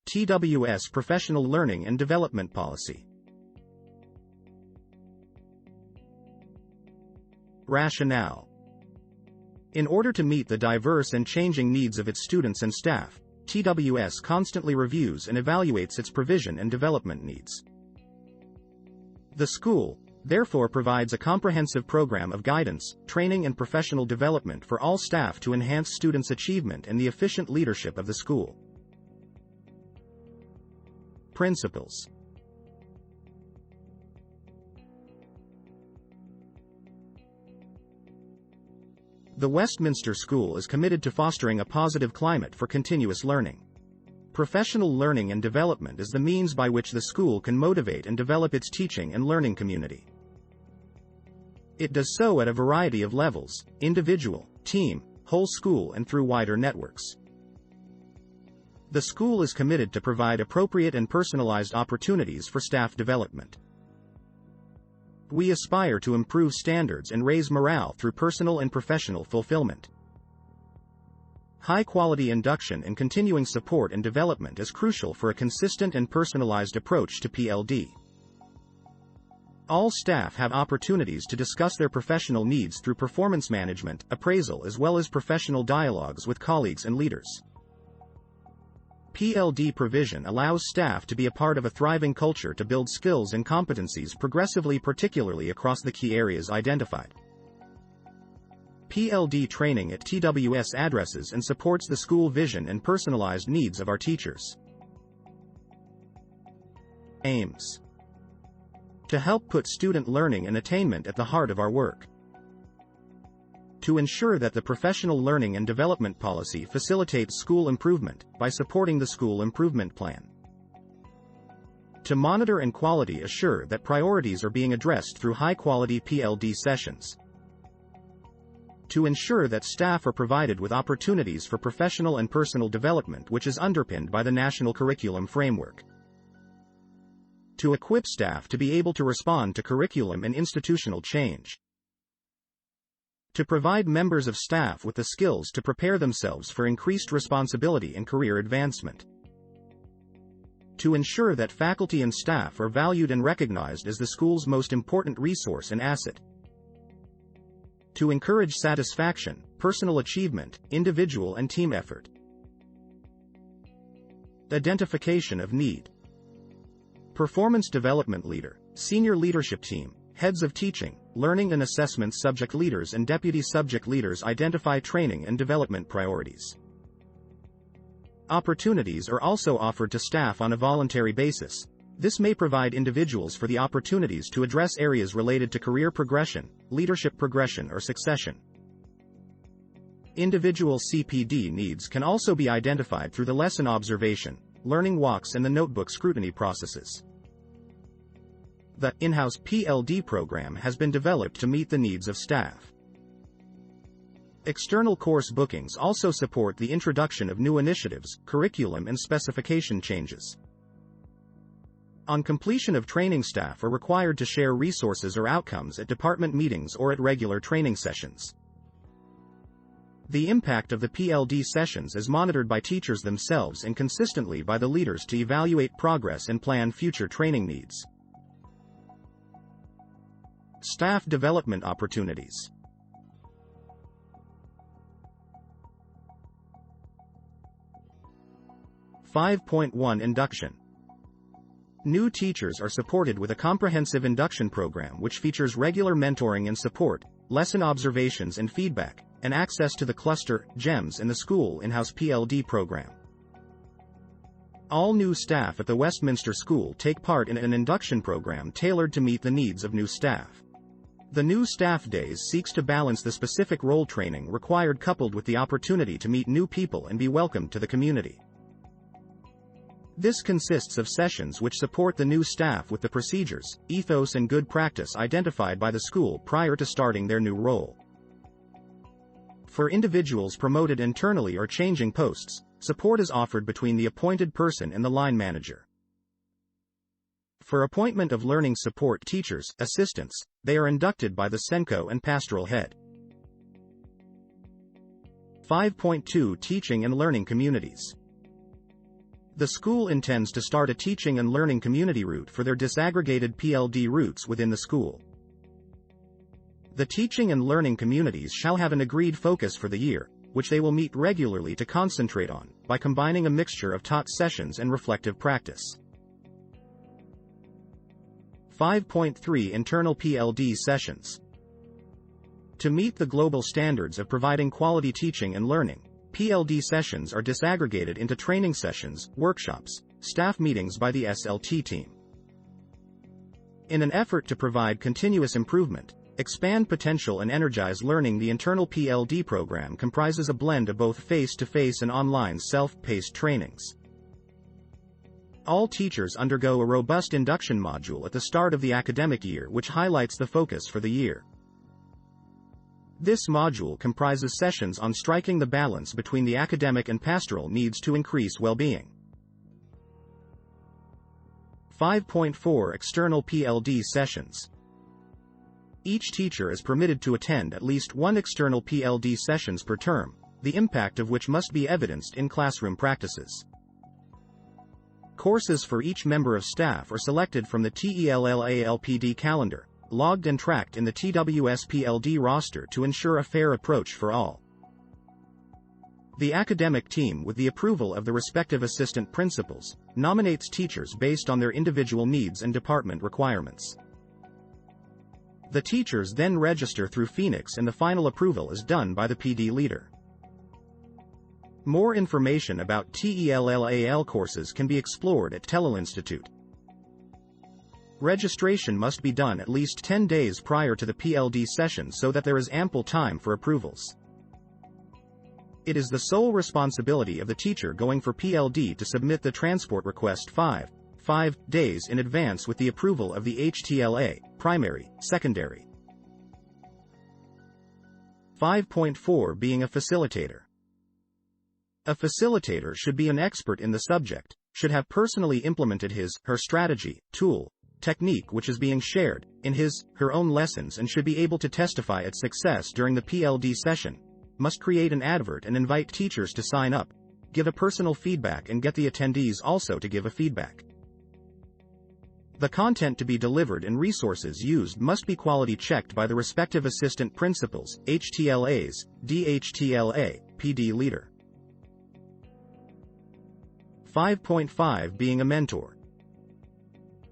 TWS Professional Learning and Development Policy. Rationale. In order to meet the diverse and changing needs of its students and staff, TWS constantly reviews and evaluates its provision and development needs. The school, therefore, provides a comprehensive program of guidance, training and professional development for all staff to enhance students' achievement and the efficient leadership of the school. Principles. The Westminster School is committed to fostering a positive climate for continuous learning. Professional learning and development is the means by which the school can motivate and develop its teaching and learning community. It does so at a variety of levels: individual, team, whole school, and through wider networks. The school is committed to provide appropriate and personalized opportunities for staff development. We aspire to improve standards and raise morale through personal and professional fulfillment. High-quality induction and continuing support and development is crucial for a consistent and personalized approach to PLD. All staff have opportunities to discuss their professional needs through performance management, appraisal, as well as professional dialogues with colleagues and leaders. PLD provision allows staff to be a part of a thriving culture to build skills and competencies progressively, particularly across the key areas identified. PLD training at TWS addresses and supports the school vision and personalized needs of our teachers. Aims: to help put student learning and attainment at the heart of our work. To ensure that the professional learning and development policy facilitates school improvement, by supporting the school improvement plan. To monitor and quality assure that priorities are being addressed through high-quality PLD sessions. To ensure that staff are provided with opportunities for professional and personal development, which is underpinned by the National Curriculum Framework. To equip staff to be able to respond to curriculum and institutional change. To provide members of staff with the skills to prepare themselves for increased responsibility and career advancement. To ensure that faculty and staff are valued and recognized as the school's most important resource and asset. To encourage satisfaction, personal achievement, individual and team effort. Identification of need. Performance development leader, senior leadership team, heads of teaching, learning and assessment subject leaders and deputy subject leaders identify training and development priorities. Opportunities are also offered to staff on a voluntary basis. This may provide individuals for the opportunities to address areas related to career progression, leadership progression or succession. Individual CPD needs can also be identified through the lesson observation, learning walks and the notebook scrutiny processes. The in-house PLD program has been developed to meet the needs of staff. External course bookings also support the introduction of new initiatives, curriculum and specification changes. On completion of training, staff are required to share resources or outcomes at department meetings or at regular training sessions. The impact of the PLD sessions is monitored by teachers themselves and consistently by the leaders to evaluate progress and plan future training needs. Staff development opportunities. (5.1) Induction. New teachers are supported with a comprehensive induction program which features regular mentoring and support, lesson observations and feedback, and access to the cluster, GEMS and the school in-house PLD program. All new staff at the Westminster School take part in an induction program tailored to meet the needs of new staff. The New Staff Days seeks to balance the specific role training required coupled with the opportunity to meet new people and be welcomed to the community. This consists of sessions which support the new staff with the procedures, ethos and good practice identified by the school prior to starting their new role. For individuals promoted internally or changing posts, support is offered between the appointed person and the line manager. For appointment of learning support teachers, assistants, they are inducted by the SENCO and pastoral head. 5.2 Teaching and learning communities. The school intends to start a teaching and learning community route for their disaggregated PLD routes within the school. The teaching and learning communities shall have an agreed focus for the year, which they will meet regularly to concentrate on, by combining a mixture of taught sessions and reflective practice. 5.3 Internal PLD Sessions. To meet the global standards of providing quality teaching and learning, PLD sessions are disaggregated into training sessions, workshops, staff meetings by the SLT team. In an effort to provide continuous improvement, expand potential and energize learning, the internal PLD program comprises a blend of both face-to-face and online self-paced trainings. All teachers undergo a robust induction module at the start of the academic year, which highlights the focus for the year. This module comprises sessions on striking the balance between the academic and pastoral needs to increase well-being. 5.4 External PLD Sessions. Each teacher is permitted to attend at least one external PLD sessions per term, the impact of which must be evidenced in classroom practices. Courses for each member of staff are selected from the TELLALPD calendar, logged and tracked in the Tws Pld roster to ensure a fair approach for all. The academic team, with the approval of the respective assistant principals, nominates teachers based on their individual needs and department requirements. The teachers then register through Phoenix and the final approval is done by the PD leader. More information about TELLAL courses can be explored at TELLAL Institute. Registration must be done at least 10 days prior to the PLD session so that there is ample time for approvals. It is the sole responsibility of the teacher going for PLD to submit the transport request 5 days in advance with the approval of the HTLA, primary, secondary. 5.4 Being a facilitator. A facilitator should be an expert in the subject, should have personally implemented his/her strategy, tool, technique which is being shared, in his/her own lessons, and should be able to testify its success during the PLD session, must create an advert and invite teachers to sign up, give a personal feedback and get the attendees also to give a feedback. The content to be delivered and resources used must be quality checked by the respective assistant principals, HTLAs, DHTLA, PD leader. 5.5 Being a mentor.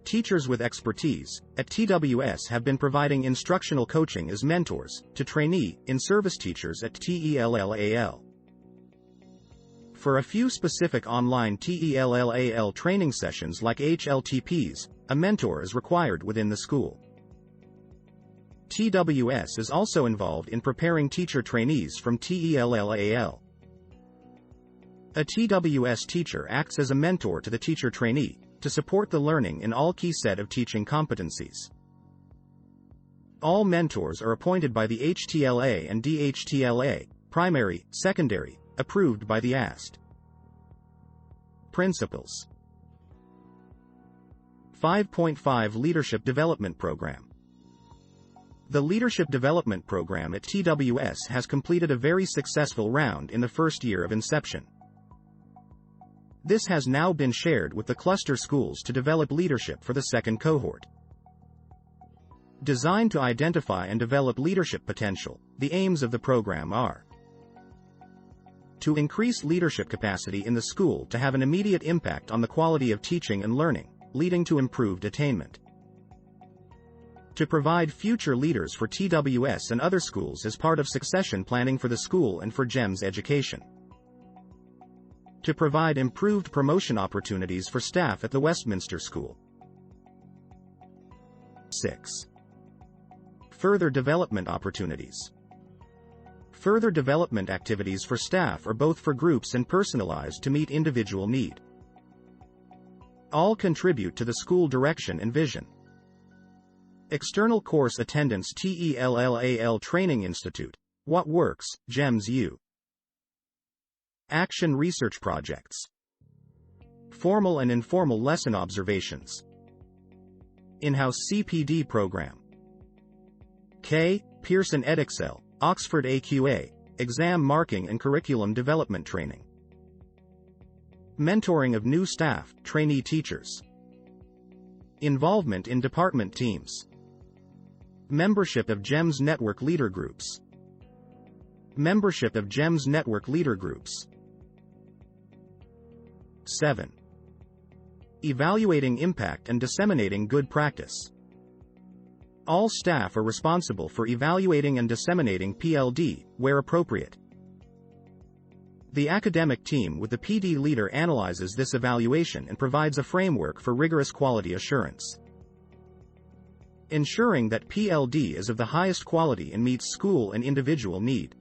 Teachers with expertise at TWS have been providing instructional coaching as mentors to trainee in-service teachers at TELLAL. For a few specific online TELLAL training sessions like HLTPs, a mentor is required within the school. TWS is also involved in preparing teacher trainees from TELLAL. A TWS teacher acts as a mentor to the teacher trainee, to support the learning in all key set of teaching competencies. All mentors are appointed by the HTLA and DHTLA, primary, secondary, approved by the AST. Principles. 5.5 Leadership Development Program. The Leadership Development Program at TWS has completed a very successful round in the first year of inception. This has now been shared with the cluster schools to develop leadership for the second cohort. Designed to identify and develop leadership potential, the aims of the program are to increase leadership capacity in the school to have an immediate impact on the quality of teaching and learning, leading to improved attainment. To provide future leaders for TWS and other schools as part of succession planning for the school and for GEMS education. To provide improved promotion opportunities for staff at the Westminster School. 6. Further development opportunities. Further development activities for staff are both for groups and personalized to meet individual need. All contribute to the school direction and vision. External course attendance TELLAL Training Institute. What works, GEMS U. Action research projects. Formal and informal lesson observations. In-house CPD program. K. Pearson EdExcel, Oxford AQA, exam marking and curriculum development training. Mentoring of new staff, trainee teachers. Involvement in department teams. Membership of GEMS network leader groups. Membership of GEMS network leader groups. 7. Evaluating impact and disseminating good practice. All staff are responsible for evaluating and disseminating PLD, where appropriate. The academic team with the PD leader analyzes this evaluation and provides a framework for rigorous quality assurance. Ensuring that PLD is of the highest quality and meets school and individual need.